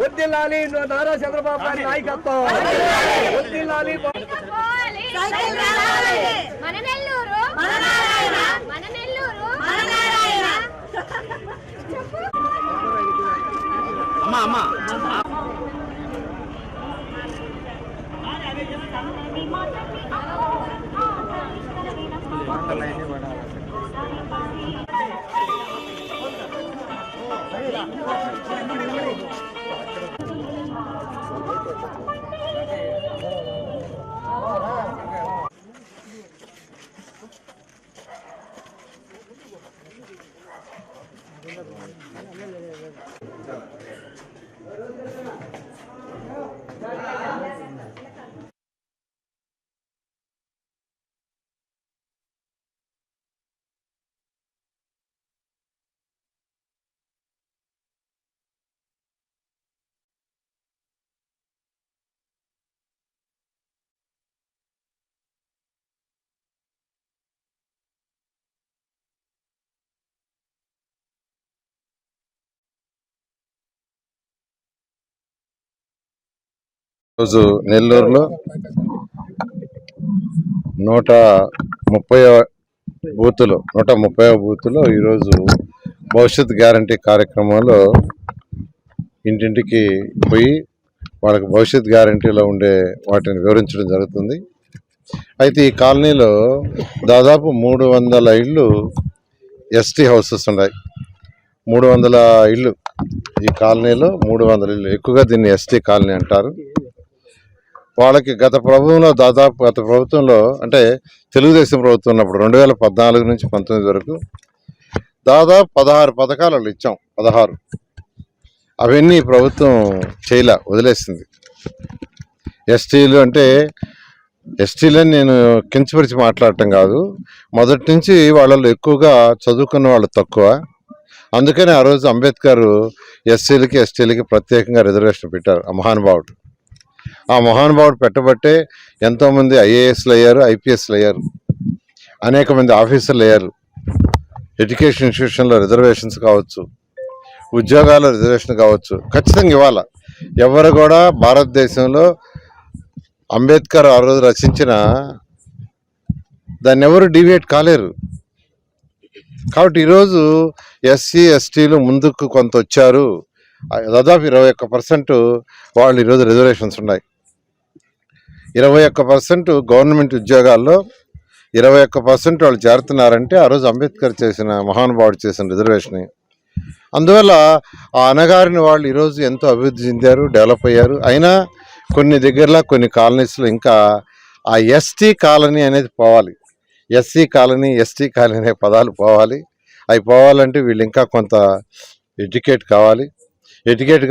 వద్దిల్లాలి నారా చంద్రబాబు గారి నాయకత్వం. వద్దిల్లాలి. అమ్మా అమ్మా రోజు నెల్లూరులో 130వ బూతులో ఈరోజు భవిష్యత్ గ్యారంటీ కార్యక్రమంలో ఇంటింటికి పోయి వాళ్ళకి భవిష్యత్ గ్యారంటీలో ఉండే వాటిని వివరించడం జరుగుతుంది. అయితే ఈ కాలనీలో దాదాపు 300 ఇళ్ళు ఎస్టీ హౌసెస్ ఉన్నాయి. 300 ఇళ్ళు ఈ కాలనీలో 300 ఇళ్ళు, ఎక్కువగా దీన్ని ఎస్టీ కాలనీ అంటారు. వాళ్ళకి గత ప్రభుత్వంలో అంటే తెలుగుదేశం ప్రభుత్వం ఉన్నప్పుడు 2014 నుంచి 19 వరకు దాదాపు 16 పథకాలు ఇచ్చాం. 16 అవన్నీ ప్రభుత్వం చేయలే, వదిలేసింది. ఎస్టీలు అంటే ఎస్టీలని నేను కించపరిచి మాట్లాడటం కాదు, మొదటి నుంచి వాళ్ళలో ఎక్కువగా చదువుకున్న వాళ్ళు తక్కువ. అందుకని ఆ రోజు అంబేద్కర్ ఎస్సీలకి ఎస్టీలకి ప్రత్యేకంగా రిజర్వేషన్ పెట్టారు. ఆ మహానుభావుడు పెట్టబట్టే ఎంతోమంది ఐఏఎస్లు అయ్యారు, ఐపీఎస్లు అయ్యారు, అనేక మంది ఆఫీసర్లు అయ్యారు. ఎడ్యుకేషన్ ఇన్స్టిట్యూషన్లో రిజర్వేషన్స్ కావచ్చు, ఉద్యోగాల రిజర్వేషన్ కావచ్చు, ఖచ్చితంగా ఇవ్వాలి. ఎవరు కూడా భారతదేశంలో అంబేద్కర్ ఆ రోజు రచించిన దాన్ని ఎవరు డివియేట్ కాలేరు. కాబట్టి ఈరోజు ఎస్సీ ఎస్టీలు ముందుకు కొంత వచ్చారు. దాదాపు 21% వాళ్ళు ఈరోజు రిజర్వేషన్స్ ఉన్నాయి. 21% గవర్నమెంట్ ఉద్యోగాల్లో 21% వాళ్ళు చేరుతున్నారంటే ఆ రోజు అంబేద్కర్ మహానుభావుడు చేసిన రిజర్వేషన్. అందువల్ల ఆ అనగారిన వాళ్ళు ఈరోజు ఎంతో అభివృద్ధి చెందారు, డెవలప్ అయ్యారు. అయినా కొన్ని దగ్గరలో కొన్ని కాలనీస్లో ఇంకా ఆ ఎస్టీ కాలనీ అనేది పోవాలి. ఎస్సీ కాలనీ, ఎస్టీ కాలనీ అనే పదాలు పోవాలి. అవి పోవాలంటే వీళ్ళు ఇంకా కొంత ఎడ్యుకేట్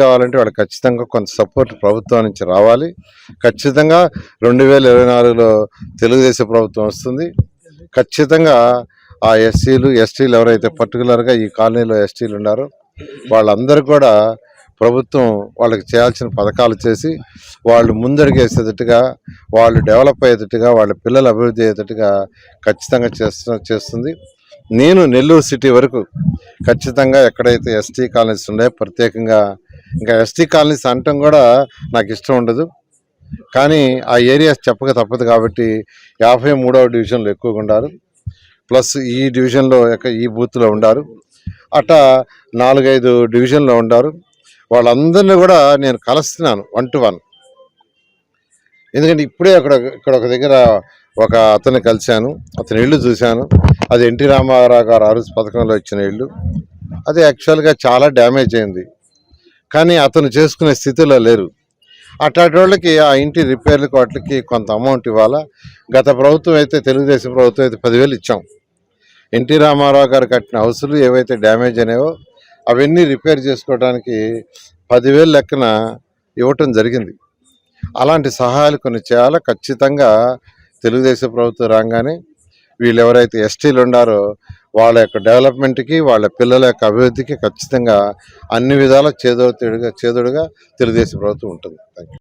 కావాలంటే వాళ్ళకి ఖచ్చితంగా కొంత సపోర్ట్ ప్రభుత్వం నుంచి రావాలి. ఖచ్చితంగా 2024లో తెలుగుదేశం ప్రభుత్వం వస్తుంది. ఖచ్చితంగా ఆ ఎస్సీలు ఎస్టీలు ఎవరైతే పర్టికులర్గా ఈ కాలనీలో ఎస్టీలు ఉన్నారో వాళ్ళందరూ కూడా ప్రభుత్వం వాళ్ళకి చేయాల్సిన పథకాలు చేసి వాళ్ళు ముందడుగేసేటట్టుగా, వాళ్ళు డెవలప్ అయ్యేటట్టుగా, వాళ్ళ పిల్లలు అభివృద్ధి అయ్యేటట్టుగా ఖచ్చితంగా చేస్తుంది. నేను నెల్లూరు సిటీ వరకు ఖచ్చితంగా ఎక్కడైతే ఎస్టీ కాలనీస్ ఉన్నాయో ప్రత్యేకంగా, ఇంకా ఎస్టీ కాలనీస్ అనటం కూడా నాకు ఇష్టం ఉండదు, కానీ ఆ ఏరియాస్ చెప్పక తప్పదు. కాబట్టి 53వ డివిజన్లో ఎక్కువగా ఉండారు, ప్లస్ ఈ డివిజన్లో ఈ బూత్లో ఉండారు, అట్టా 4-5 డివిజన్లో ఉండారు. వాళ్ళందరినీ కూడా నేను కలుస్తున్నాను 1 to 1. ఎందుకంటే ఇప్పుడే ఇక్కడ ఒక దగ్గర ఒక అతన్ని కలిశాను, అతని ఇల్లు చూశాను. అది ఎన్టీ రామారావు గారు ఆ రోజు పథకంలో ఇచ్చిన ఇల్లు. అది యాక్చువల్గా చాలా డ్యామేజ్ అయింది, కానీ అతను చేసుకునే స్థితిలో లేరు. అట్లాంటి వాళ్ళకి ఆ ఇంటి రిపేర్లకు వాటికి కొంత అమౌంట్ ఇవ్వాలా. గత ప్రభుత్వం అయితే, తెలుగుదేశం ప్రభుత్వం అయితే 10,000 ఇచ్చాం. ఎన్టీ రామారావు గారు కట్టిన హౌసులు ఏవైతే డ్యామేజ్ అనేవో అవన్నీ రిపేర్ చేసుకోవడానికి 10,000 లెక్కన ఇవ్వటం జరిగింది. అలాంటి సహాయాలు కొన్ని చేయాలా. ఖచ్చితంగా తెలుగుదేశం ప్రభుత్వం రాగానే వీళ్ళు ఎవరైతే ఎస్టీలు ఉన్నారో వాళ్ళ యొక్క డెవలప్మెంట్కి, వాళ్ళ పిల్లల యొక్క అభివృద్ధికి ఖచ్చితంగా అన్ని విధాల చేదోడుగా తెలుగుదేశం ప్రభుత్వం ఉంటుంది. Thank you.